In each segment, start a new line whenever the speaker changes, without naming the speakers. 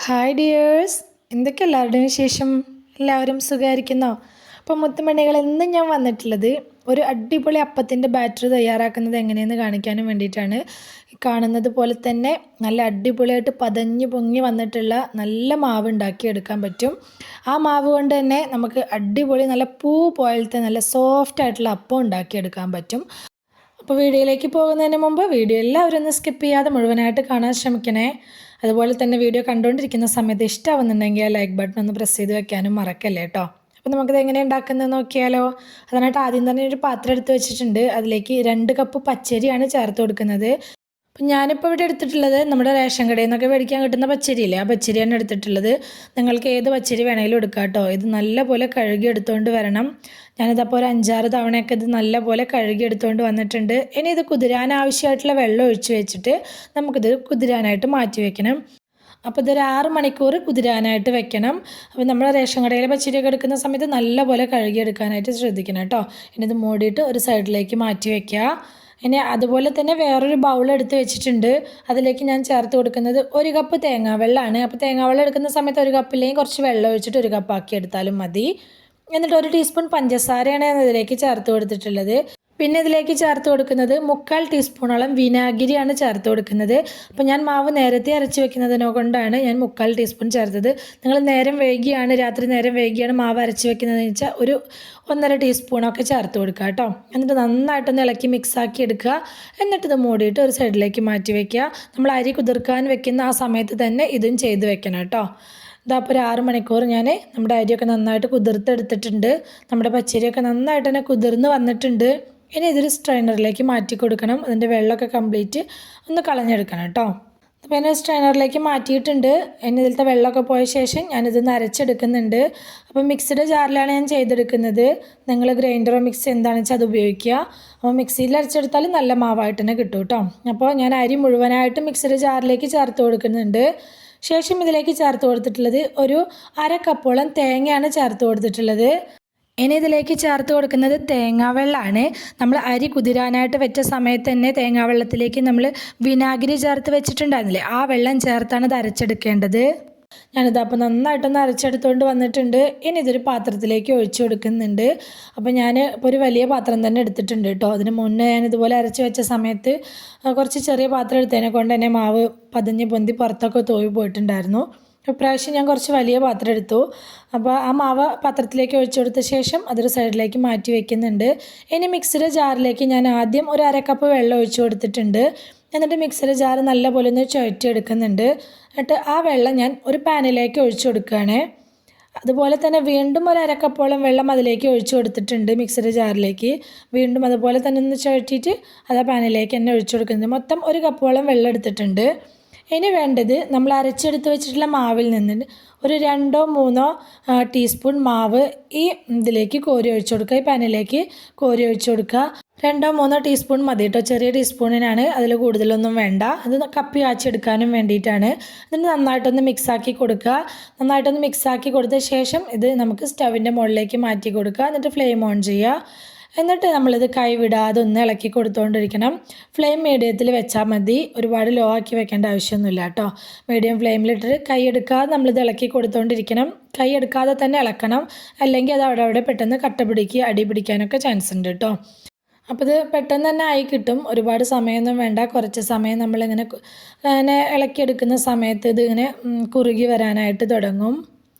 Hi dears, എന്തൊക്കെ എല്ലാവരുടെയും വിശേഷം? എല്ലാവരും സുഖമായിരിക്കുന്നോ? അപ്പോൾ മുത്തുമണികൾ ഇന്ന് ഞാൻ വന്നിട്ടുള്ളത് ഒരു അടിപൊളി അപ്പത്തിൻ്റെ ബാറ്റർ തയ്യാറാക്കുന്നത് എങ്ങനെയെന്ന് കാണിക്കാനും വേണ്ടിയിട്ടാണ്. കാണുന്നത് പോലെ തന്നെ നല്ല അടിപൊളിയായിട്ട് പതഞ്ഞ് പൊങ്ങി വന്നിട്ടുള്ള നല്ല മാവ് ഉണ്ടാക്കിയെടുക്കാൻ പറ്റും. ആ മാവ് കൊണ്ട് തന്നെ നമുക്ക് അടിപൊളി നല്ല പൂ പോലത്തെ നല്ല സോഫ്റ്റ് ആയിട്ടുള്ള അപ്പം ഉണ്ടാക്കിയെടുക്കാൻ പറ്റും. അപ്പോൾ വീഡിയോയിലേക്ക് പോകുന്നതിന് മുമ്പ് വീഡിയോ എല്ലാവരും ഒന്ന് സ്കിപ്പ് ചെയ്യാതെ മുഴുവനായിട്ട് കാണാൻ ശ്രമിക്കണേ. അതുപോലെ തന്നെ വീഡിയോ കണ്ടുകൊണ്ടിരിക്കുന്ന സമയത്ത് ഇഷ്ടമാവുന്നുണ്ടെങ്കിൽ ലൈക്ക് ബട്ടൺ ഒന്ന് പ്രസ് ചെയ്ത് വെക്കാനും മറക്കല്ലേ കേട്ടോ. അപ്പോൾ നമുക്കിത് എങ്ങനെ ഉണ്ടാക്കുന്നത് നോക്കിയാലോ. അതിനായിട്ട് ആദ്യം തന്നെ ഒരു പാത്രം എടുത്ത് വെച്ചിട്ടുണ്ട്. അതിലേക്ക് 2 കപ്പ് പച്ചരിയാണ് ചേർത്ത് കൊടുക്കുന്നത്. അപ്പം ഞാനിപ്പോൾ ഇവിടെ എടുത്തിട്ടുള്ളത് നമ്മുടെ റേഷൻ കടയിൽ നിന്നൊക്കെ മേടിക്കാൻ കിട്ടുന്ന പച്ചരിയില്ലേ, ആ പച്ചരിയാണ് എടുത്തിട്ടുള്ളത്. നിങ്ങൾക്ക് ഏത് പച്ചരി വേണമെങ്കിലും എടുക്കാം കേട്ടോ. ഇത് നല്ലപോലെ കഴുകി എടുത്തുകൊണ്ട് വരണം. ഞാനിതപ്പോൾ ഒരു 5-6 തവണയൊക്കെ ഇത് നല്ലപോലെ കഴുകി എടുത്തുകൊണ്ട് വന്നിട്ടുണ്ട്. ഇനി ഇത് കുതിരാൻ ആവശ്യമായിട്ടുള്ള വെള്ളം ഒഴിച്ച് വെച്ചിട്ട് നമുക്കിത് കുതിരാനായിട്ട് മാറ്റി വെക്കണം. അപ്പോൾ ഇതൊരു 6 മണിക്കൂർ കുതിരാനായിട്ട് വെക്കണം. അപ്പോൾ നമ്മൾ റേഷൻ കടയിലെ പച്ചരിയൊക്കെ എടുക്കുന്ന സമയത്ത് നല്ലപോലെ കഴുകിയെടുക്കാനായിട്ട് ശ്രദ്ധിക്കണം കേട്ടോ. ഇനി ഇത് മൂടിയിട്ട് ഒരു സൈഡിലേക്ക് മാറ്റി വയ്ക്കുക. ഇനി അതുപോലെ തന്നെ വേറൊരു ബൗൾ എടുത്ത് വെച്ചിട്ടുണ്ട്. അതിലേക്ക് ഞാൻ ചേർത്ത് കൊടുക്കുന്നത് 1 കപ്പ് തേങ്ങാവെള്ളമാണ്. അപ്പോൾ തേങ്ങാവെള്ളം എടുക്കുന്ന സമയത്ത് 1 കപ്പില്ലെങ്കിൽ കുറച്ച് വെള്ളം ഒഴിച്ചിട്ട് 1 കപ്പാക്കി എടുത്താലും മതി. എന്നിട്ട് 1 ടീസ്പൂൺ പഞ്ചസാരയാണ് ഞാൻ ഇതിലേക്ക് ചേർത്ത് കൊടുത്തിട്ടുള്ളത്. പിന്നെ ഇതിലേക്ക് ചേർത്ത് കൊടുക്കുന്നത് 3/4 ടീസ്പൂണോളം വിനാഗിരിയാണ് ചേർത്ത് കൊടുക്കുന്നത്. അപ്പോൾ ഞാൻ മാവ് നേരത്തെ അരച്ച് വെക്കുന്നതിനെ കൊണ്ടാണ് ഞാൻ 3/4 ടീസ്പൂൺ ചേർത്തത്. നിങ്ങൾ രാത്രി നേരം വൈകിയാണ് മാവ് അരച്ച് വെക്കുന്നതെന്ന് വെച്ചാൽ ഒരു 1.5 ടീസ്പൂണൊക്കെ ചേർത്ത് കൊടുക്കുക കേട്ടോ. എന്നിട്ട് നന്നായിട്ടൊന്ന് ഇളക്കി മിക്സാക്കി എടുക്കുക. എന്നിട്ട് ഇത് മൂടിയിട്ട് ഒരു സൈഡിലേക്ക് മാറ്റി വയ്ക്കുക. നമ്മൾ അരി കുതിർക്കാൻ വെക്കുന്ന ആ സമയത്ത് തന്നെ ഇതും ചെയ്ത് വെക്കണം കേട്ടോ. ഇതപ്പോൾ ഒരു 6 മണിക്കൂർ ഞാൻ നമ്മുടെ അരിയൊക്കെ നന്നായിട്ട് കുതിർത്തെടുത്തിട്ടുണ്ട്. നമ്മുടെ പച്ചരിയൊക്കെ നന്നായിട്ട് തന്നെ കുതിർന്ന് വന്നിട്ടുണ്ട്. ഇനി ഇതൊരു സ്ട്രെയിനറിലേക്ക് മാറ്റി കൊടുക്കണം. അതിൻ്റെ വെള്ളമൊക്കെ കംപ്ലീറ്റ് ഒന്ന് കളഞ്ഞെടുക്കണം കേട്ടോ. അപ്പോൾ ഞാൻ സ്ട്രെയിനറിലേക്ക് മാറ്റിയിട്ടുണ്ട്. ഇനി ഇതിലത്തെ വെള്ളമൊക്കെ പോയ ശേഷം ഞാനിതൊന്ന് അരച്ചെടുക്കുന്നുണ്ട്. അപ്പോൾ മിക്സിയുടെ ജാറിലാണ് ഞാൻ ചെയ്തെടുക്കുന്നത്. നിങ്ങൾ ഗ്രൈൻഡറോ മിക്സി എന്താണെന്ന് വെച്ചാൽ അത് ഉപയോഗിക്കുക. അപ്പോൾ മിക്സിയിൽ അരച്ചെടുത്താൽ നല്ല മാവായിട്ട് തന്നെ കിട്ടും കേട്ടോ. അപ്പോൾ ഞാൻ അരി മുഴുവനായിട്ട് മിക്സിയുടെ ജാറിലേക്ക് ചേർത്ത് കൊടുക്കുന്നുണ്ട്. ശേഷം ഇതിലേക്ക് ചേർത്ത് കൊടുത്തിട്ടുള്ളത് ഒരു 1/2 കപ്പോളം തേങ്ങയാണ് ചേർത്ത് കൊടുത്തിട്ടുള്ളത്. ഇനി ഇതിലേക്ക് ചേർത്ത് കൊടുക്കുന്നത് തേങ്ങാവെള്ളമാണ്. നമ്മൾ അരി കുതിരാനായിട്ട് വെച്ച സമയത്ത് തന്നെ തേങ്ങാവെള്ളത്തിലേക്ക് നമ്മൾ വിനാഗിരി ചേർത്ത് വെച്ചിട്ടുണ്ടായിരുന്നില്ലേ, ആ വെള്ളം ചേർത്താണ് ഇത് അരച്ചെടുക്കേണ്ടത്. ഞാനിതപ്പോൾ നന്നായിട്ടൊന്ന് അരച്ചെടുത്തുകൊണ്ട് വന്നിട്ടുണ്ട്. ഇനി ഇതൊരു പാത്രത്തിലേക്ക് ഒഴിച്ചു കൊടുക്കുന്നുണ്ട്. അപ്പോൾ ഞാൻ ഇപ്പോൾ ഒരു വലിയ പാത്രം തന്നെ എടുത്തിട്ടുണ്ട് കേട്ടോ. അതിന് മുന്നേ ഞാൻ ഇതുപോലെ അരച്ച് വെച്ച സമയത്ത് കുറച്ച് ചെറിയ പാത്രം എടുത്തതിനെ കൊണ്ട് തന്നെ മാവ് പതിഞ്ഞ് പൊന്തി പുറത്തൊക്കെ തോയി പോയിട്ടുണ്ടായിരുന്നു. ഇപ്രാവശ്യം ഞാൻ കുറച്ച് വലിയ പാത്രം എടുത്തു. അപ്പോൾ ആ മാവ് പാത്രത്തിലേക്ക് ഒഴിച്ചു കൊടുത്ത ശേഷം അതൊരു സൈഡിലേക്ക് മാറ്റി വയ്ക്കുന്നുണ്ട്. ഇനി മിക്സിയുടെ ജാറിലേക്ക് ഞാൻ ആദ്യം ഒരു 1/2 കപ്പ് വെള്ളം ഒഴിച്ചു കൊടുത്തിട്ടുണ്ട്. എന്നിട്ട് മിക്സിയുടെ ജാർ നല്ലപോലെ ഒന്ന് ചുഴറ്റിയെടുക്കുന്നുണ്ട്. എന്നിട്ട് ആ വെള്ളം ഞാൻ ഒരു പാനിലേക്ക് ഒഴിച്ചു കൊടുക്കുകയാണ്. അതുപോലെ തന്നെ വീണ്ടും ഒരു 1/2 കപ്പോളം വെള്ളം അതിലേക്ക് ഒഴിച്ചു കൊടുത്തിട്ടുണ്ട് മിക്സിയുടെ ജാറിലേക്ക്. വീണ്ടും അതുപോലെ തന്നെ ഒന്ന് ചുഴറ്റിയിട്ട് അത് ആ പാനിലേക്ക് തന്നെ ഒഴിച്ചു കൊടുക്കുന്നുണ്ട്. മൊത്തം 1 കപ്പോളം വെള്ളം എടുത്തിട്ടുണ്ട്. ഇനി വേണ്ടത് നമ്മൾ അരച്ചെടുത്ത് വെച്ചിട്ടുള്ള മാവിൽ നിന്ന് ഒരു 2-3 ടീസ്പൂൺ മാവ് ഈ ഇതിലേക്ക് കോരി ഒഴിച്ചു കൊടുക്കുക. ഈ പാനിലേക്ക് കോരി ഒഴിച്ചു കൊടുക്കുക. 2-3 ടീസ്പൂൺ മതി കേട്ടോ. ചെറിയ ടീസ്പൂണിനാണ്, അതിൽ കൂടുതലൊന്നും വേണ്ട. അത് കപ്പി കാച്ചെടുക്കാനും വേണ്ടിയിട്ടാണ്. ഇതിന് നന്നായിട്ടൊന്ന് മിക്സാക്കി കൊടുക്കുക. നന്നായിട്ടൊന്ന് മിക്സാക്കി കൊടുത്ത ശേഷം ഇത് നമുക്ക് സ്റ്റവിൻ്റെ മുകളിലേക്ക് മാറ്റി കൊടുക്കുക. എന്നിട്ട് ഫ്ലെയിം ഓൺ ചെയ്യുക. എന്നിട്ട് നമ്മളിത് കൈവിടാതെ ഒന്ന് ഇളക്കി കൊടുത്തുകൊണ്ടിരിക്കണം. ഫ്ലെയിം മീഡിയത്തിൽ വെച്ചാൽ മതി, ഒരുപാട് ലോ ആക്കി വെക്കേണ്ട ആവശ്യമൊന്നുമില്ല കേട്ടോ. മീഡിയം ഫ്ലെയിമിലിട്ട് കൈ എടുക്കാതെ നമ്മളിത് ഇളക്കി കൊടുത്തുകൊണ്ടിരിക്കണം. കൈ എടുക്കാതെ തന്നെ ഇളക്കണം, അല്ലെങ്കിൽ അത് അവിടെ പെട്ടെന്ന് കട്ട പിടിക്കുക, അടി പിടിക്കാനൊക്കെ ചാൻസ് ഉണ്ട് കേട്ടോ. അപ്പോൾ ഇത് പെട്ടെന്ന് തന്നെ ആയി കിട്ടും. ഒരുപാട് സമയമൊന്നും വേണ്ട. കുറച്ച് സമയം നമ്മളിങ്ങനെ ഇളക്കിയെടുക്കുന്ന സമയത്ത് ഇതിങ്ങനെ കുറുകി വരാനായിട്ട് തുടങ്ങും.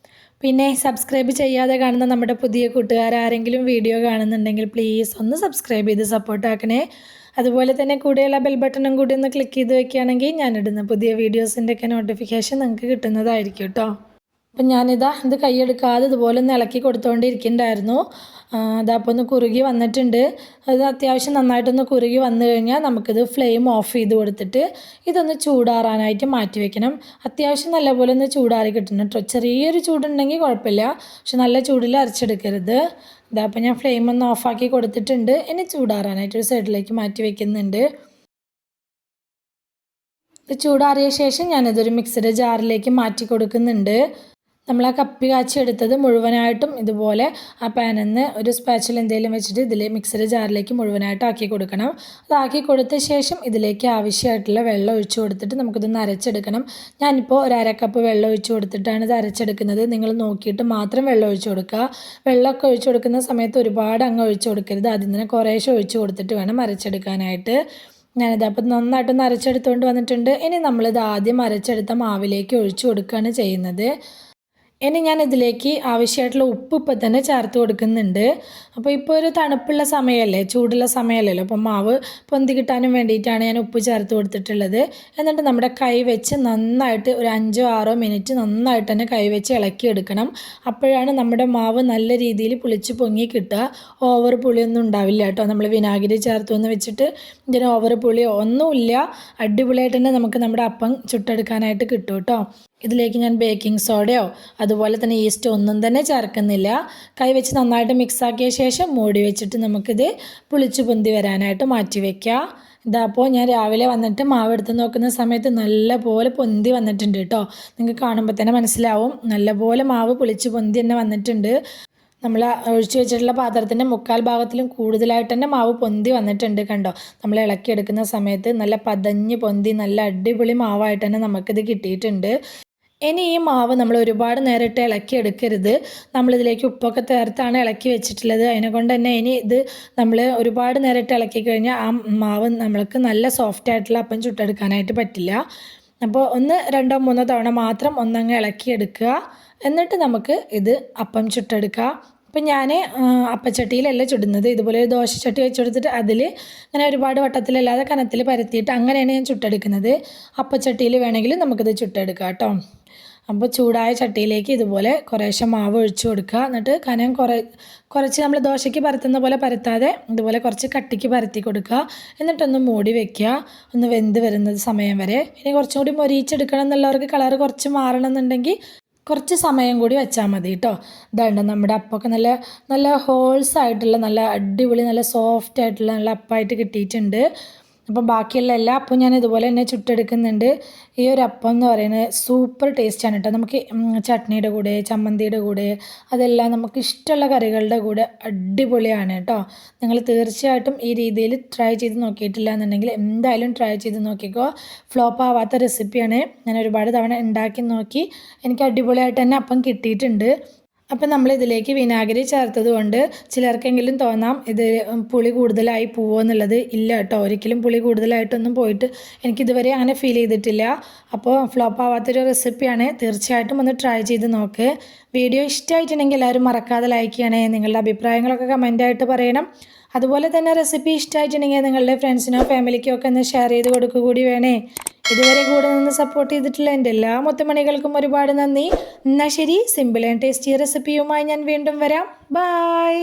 പിന്നെ സബ്സ്ക്രൈബ് ചെയ്യാതെ കാണുന്ന നമ്മുടെ പുതിയ കൂട്ടുകാരാരെങ്കിലും വീഡിയോ കാണുന്നുണ്ടെങ്കിൽ പ്ലീസ് ഒന്ന് സബ്സ്ക്രൈബ് ചെയ്ത് സപ്പോർട്ടാക്കണേ. അതുപോലെ തന്നെ കൂടെയുള്ള ബെൽ ബട്ടണും കൂടി ഒന്ന് ക്ലിക്ക് ചെയ്ത് വെക്കുകയാണെങ്കിൽ ഞാനിടുന്ന പുതിയ വീഡിയോസിൻ്റെയൊക്കെ നോട്ടിഫിക്കേഷൻ നിങ്ങൾക്ക് കിട്ടുന്നതായിരിക്കും കേട്ടോ. അപ്പം ഇത് കൈയെടുക്കാതെ ഇതുപോലെ ഒന്ന് ഇളക്കി കൊടുത്തുകൊണ്ടിരിക്കുന്നുണ്ടായിരുന്നു. അതപ്പോൾ ഒന്ന് കുറുകി വന്നിട്ടുണ്ട്. അത് അത്യാവശ്യം നന്നായിട്ടൊന്ന് കുറുകി വന്നു കഴിഞ്ഞാൽ നമുക്കിത് ഫ്ലെയിം ഓഫ് ചെയ്ത് കൊടുത്തിട്ട് ഇതൊന്ന് ചൂടാറാനായിട്ട് മാറ്റി വെക്കണം. അത്യാവശ്യം നല്ലപോലെ ഒന്ന് ചൂടാറി കിട്ടണം കേട്ടോ. ചെറിയൊരു ചൂടുണ്ടെങ്കിൽ കുഴപ്പമില്ല, പക്ഷെ നല്ല ചൂടിൽ അരച്ചെടുക്കരുത്. ഇതപ്പോൾ ഞാൻ ഫ്ലെയിം ഒന്ന് ഓഫാക്കി കൊടുത്തിട്ടുണ്ട്. ഇനി ചൂടാറാനായിട്ട് ഒരു സൈഡിലേക്ക് മാറ്റി വെക്കുന്നുണ്ട്. ഇത് ചൂടാറിയ ശേഷം ഞാനിതൊരു മിക്സിയുടെ ജാറിലേക്ക് മാറ്റി കൊടുക്കുന്നുണ്ട്. നമ്മൾ ആ കപ്പി കാച്ചി എടുത്തത് മുഴുവനായിട്ടും ഇതുപോലെ ആ പാനിൽ നിന്ന് ഒരു സ്പാച്ചിൽ എന്തെങ്കിലും വെച്ചിട്ട് ഇതിൽ മിക്സർ ജാറിലേക്ക് മുഴുവനായിട്ട് ആക്കി കൊടുക്കണം. അതാക്കി കൊടുത്ത ശേഷം ഇതിലേക്ക് ആവശ്യമായിട്ടുള്ള വെള്ളം ഒഴിച്ചു കൊടുത്തിട്ട് നമുക്കിതൊന്ന് അരച്ചെടുക്കണം. ഞാനിപ്പോൾ ഒരു അരക്കപ്പ് വെള്ളം ഒഴിച്ചു കൊടുത്തിട്ടാണ് ഇത് അരച്ചെടുക്കുന്നത്. നിങ്ങൾ നോക്കിയിട്ട് മാത്രം വെള്ളം ഒഴിച്ചു കൊടുക്കുക. വെള്ളമൊക്കെ ഒഴിച്ചു കൊടുക്കുന്ന സമയത്ത് ഒരുപാട് അങ്ങ് ഒഴിച്ചു കൊടുക്കരുത്. അതിൽ നിന്ന് കുറേശ്ശെ ഒഴിച്ചു കൊടുത്തിട്ട് വേണം അരച്ചെടുക്കാനായിട്ട്. ഞാനിത് അപ്പം നന്നായിട്ടൊന്ന് അരച്ചെടുത്തുകൊണ്ട് വന്നിട്ടുണ്ട്. ഇനി നമ്മളിത് ആദ്യം അരച്ചെടുത്ത മാവിലേക്ക് ഒഴിച്ചു കൊടുക്കുകയാണ് ചെയ്യുന്നത്. ഇനി ഞാൻ ഇതിലേക്ക് ആവശ്യമായിട്ടുള്ള ഉപ്പ് ഇപ്പം തന്നെ ചേർത്ത് കൊടുക്കുന്നുണ്ട്. അപ്പോൾ ഇപ്പോൾ ഒരു തണുപ്പുള്ള സമയമല്ലേ, ചൂടുള്ള സമയമല്ലല്ലോ, അപ്പം മാവ് പൊന്തി കിട്ടാനും വേണ്ടിയിട്ടാണ് ഞാൻ ഉപ്പ് ചേർത്ത് കൊടുത്തിട്ടുള്ളത്. എന്നിട്ട് നമ്മുടെ കൈ വെച്ച് നന്നായിട്ട് ഒരു 5-6 മിനിറ്റ് നന്നായിട്ട് തന്നെ കൈ വെച്ച് ഇളക്കിയെടുക്കണം. അപ്പോഴാണ് നമ്മുടെ മാവ് നല്ല രീതിയിൽ പുളിച്ച് പൊങ്ങി കിട്ടുക. ഓവർ പുളിയൊന്നും ഉണ്ടാവില്ല കേട്ടോ. നമ്മൾ വിനാഗിരി ചേർത്തു എന്ന് വെച്ചിട്ട് ഇതിന് ഓവർ പുളിയോ ഒന്നുമില്ല. അടിപൊളിയായിട്ട് തന്നെ നമുക്ക് നമ്മുടെ അപ്പം ചുട്ടെടുക്കാനായിട്ട് കിട്ടും കേട്ടോ. ഇതിലേക്ക് ഞാൻ ബേക്കിംഗ് സോഡയോ അതുപോലെ തന്നെ ഈസ്റ്റോ ഒന്നും തന്നെ ചേർക്കുന്നില്ല. കൈ വെച്ച് നന്നായിട്ട് മിക്സാക്കിയ ശേഷം മൂടി വെച്ചിട്ട് നമുക്കിത് പുളിച്ച് പൊന്തി വരാനായിട്ട് മാറ്റി വയ്ക്കാം. ഇതപ്പോൾ ഞാൻ രാവിലെ വന്നിട്ട് മാവ് എടുത്ത് നോക്കുന്ന സമയത്ത് നല്ലപോലെ പൊന്തി വന്നിട്ടുണ്ട് കേട്ടോ. നിങ്ങൾക്ക് കാണുമ്പോൾ തന്നെ മനസ്സിലാവും നല്ലപോലെ മാവ് പുളിച്ച് പൊന്തി തന്നെ വന്നിട്ടുണ്ട്. നമ്മൾ ഒഴിച്ചു വെച്ചിട്ടുള്ള പാത്രത്തിൻ്റെ 3/4 ഭാഗത്തിലും കൂടുതലായിട്ട് തന്നെ മാവ് പൊന്തി വന്നിട്ടുണ്ട് കണ്ടോ. നമ്മൾ ഇളക്കിയെടുക്കുന്ന സമയത്ത് നല്ല പതഞ്ഞ് പൊന്തി നല്ല അടിപൊളി മാവായിട്ട് തന്നെ നമുക്കിത് കിട്ടിയിട്ടുണ്ട്. ഇനി ഈ മാവ് നമ്മൾ ഒരുപാട് നേരിട്ട് ഇളക്കി എടുക്കരുത്. നമ്മളിതിലേക്ക് ഉപ്പൊക്കെ ചേർത്താണ് ഇളക്കി വെച്ചിട്ടുള്ളത്. അതിനെക്കൊണ്ട് തന്നെ ഇനി ഇത് നമ്മൾ ഒരുപാട് നേരിട്ട് ഇളക്കി കഴിഞ്ഞാൽ ആ മാവ് നമ്മൾക്ക് നല്ല സോഫ്റ്റ് ആയിട്ടുള്ള അപ്പം ചുട്ടെടുക്കാനായിട്ട് പറ്റില്ല. അപ്പോൾ 1-2-3 തവണ മാത്രം ഒന്നങ്ങ് ഇളക്കിയെടുക്കുക. എന്നിട്ട് നമുക്ക് ഇത് അപ്പം ചുട്ടെടുക്കാം. അപ്പം ഞാൻ അപ്പച്ചട്ടിയിലല്ല ചുടുന്നത്. ഇതുപോലെ ഒരു ദോശച്ചട്ടി വെച്ച് കൊടുത്തിട്ട് അതിൽ അങ്ങനെ ഒരുപാട് വട്ടത്തിലല്ലാതെ കനത്തിൽ പരത്തിയിട്ട് അങ്ങനെയാണ് ഞാൻ ചുട്ടെടുക്കുന്നത്. അപ്പച്ചട്ടിയിൽ വേണമെങ്കിൽ നമുക്കിത് ചുട്ടെടുക്കാം കേട്ടോ. അപ്പോൾ ചൂടായ ചട്ടിയിലേക്ക് ഇതുപോലെ കുറേശ്ശെ മാവ് ഒഴിച്ചു കൊടുക്കുക. എന്നിട്ട് കനം കുറച്ച് നമ്മൾ ദോശയ്ക്ക് പരത്തുന്ന പോലെ പരത്താതെ ഇതുപോലെ കുറച്ച് കട്ടിക്ക് പരത്തി കൊടുക്കുക. എന്നിട്ടൊന്ന് മൂടി വയ്ക്കുക, ഒന്ന് വെന്ത് വരുന്നത് സമയം വരെ. ഇനി കുറച്ചും കൂടി മൊരിയിച്ചെടുക്കണം എന്നുള്ളവർക്ക് കളർ കുറച്ച് മാറണം എന്നുണ്ടെങ്കിൽ കുറച്ച് സമയം കൂടി വെച്ചാൽ മതി കേട്ടോ. ഇതാണ്ട് നമ്മുടെ അപ്പമൊക്കെ നല്ല നല്ല ഹോൾസ് ആയിട്ടുള്ള നല്ല അടിപൊളി നല്ല സോഫ്റ്റ് ആയിട്ടുള്ള നല്ല അപ്പമായിട്ട് കിട്ടിയിട്ടുണ്ട്. അപ്പോൾ ബാക്കിയുള്ള എല്ലാ അപ്പവും ഞാൻ ഇതുപോലെ തന്നെ ചുട്ടെടുക്കുന്നുണ്ട്. ഈ ഒരു അപ്പം എന്ന് പറയുന്നത് സൂപ്പർ ടേസ്റ്റാണ് കേട്ടോ. നമുക്ക് ചട്നിയുടെ കൂടെ ചമ്മന്തിയുടെ കൂടെ അതെല്ലാം നമുക്ക് ഇഷ്ടമുള്ള കറികളുടെ കൂടെ അടിപൊളിയാണ് കേട്ടോ. നിങ്ങൾ തീർച്ചയായിട്ടും ഈ രീതിയിൽ ട്രൈ ചെയ്ത് നോക്കിയിട്ടില്ല എന്നുണ്ടെങ്കിൽ എന്തായാലും ട്രൈ ചെയ്ത് നോക്കിക്കോ. ഫ്ലോപ്പ് ആവാത്ത റെസിപ്പിയാണ്. ഞാൻ ഒരുപാട് തവണ ഉണ്ടാക്കി നോക്കി, എനിക്ക് അടിപൊളിയായിട്ട് തന്നെ അപ്പം കിട്ടിയിട്ടുണ്ട്. അപ്പം നമ്മളിതിലേക്ക് വിനാഗിരി ചേർത്തത് കൊണ്ട് ചിലർക്കെങ്കിലും തോന്നാം ഇത് പുളി കൂടുതലായി പോവോ എന്നുള്ളത്. ഇല്ല കേട്ടോ, ഒരിക്കലും പുളി കൂടുതലായിട്ടൊന്നും പോയിട്ട് എനിക്കിതുവരെ അങ്ങനെ ഫീൽ ചെയ്തിട്ടില്ല. അപ്പോൾ ഫ്ലോപ്പ് ആവാത്തൊരു റെസിപ്പിയാണ്. തീർച്ചയായിട്ടും ഒന്ന് ട്രൈ ചെയ്ത് നോക്ക്. വീഡിയോ ഇഷ്ടമായിട്ടുണ്ടെങ്കിൽ എല്ലാവരും മറക്കാതെ ലൈക്ക് ചെയ്യണേ. നിങ്ങളുടെ അഭിപ്രായങ്ങളൊക്കെ കമൻറ്റായിട്ട് പറയണം. അതുപോലെ തന്നെ റെസിപ്പി ഇഷ്ടമായിട്ടുണ്ടെങ്കിൽ നിങ്ങളുടെ ഫ്രണ്ട്സിനോ ഫാമിലിക്കോ ഒക്കെ ഒന്ന് ഷെയർ ചെയ്ത് കൊടുക്കുക കൂടി വേണേ. ഇതുവരെ കൂടെ നിന്ന് സപ്പോർട്ട് ചെയ്തിട്ടുള്ള എൻ്റെ എല്ലാ മുത്തുമണികൾക്കും ഒരുപാട് നന്ദി. എന്നാൽ ശരി, സിമ്പിൾ ആൻഡ് ടേസ്റ്റി റെസിപ്പിയുമായി ഞാൻ വീണ്ടും വരാം. ബൈ.